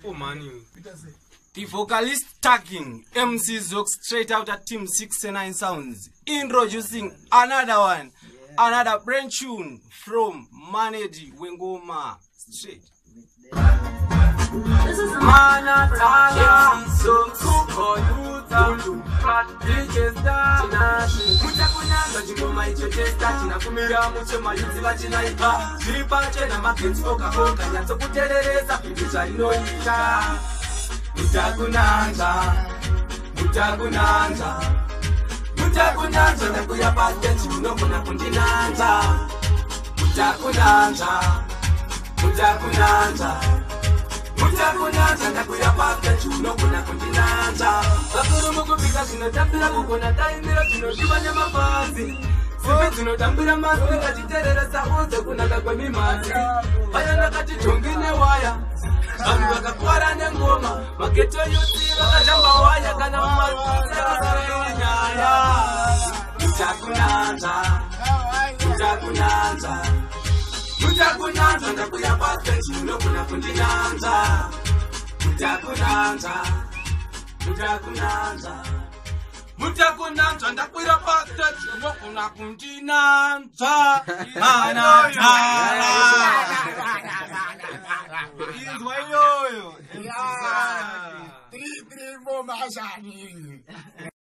Oh man. The vocalist tagging MC Zox straight out at Team 69 Sounds, introducing another one, another brand tune from Manedi Wengoma straight. Mutakunanza ndakuyapata chinogona kundinanza. Mutakunanza ndakuyapata chinogona kundinanza. Vakuru mukupika zvinotambira kugona taimira zvinodiwa nemafanzi. Simbi dzinotambira masi ngachitereresa uze kunaka kwemimanzi. Vaya ndakati jongi newaya. Vanhu vakakwara nengoma, mageto yuti vakatamba waya kana mumazuzi akasarainyaya. Mutakunanza ndakuyapata chinogona kundinanza. Mutakunanza ndakuyapata chinogona kundinanza. Is why yo. 3-3 for Mashani.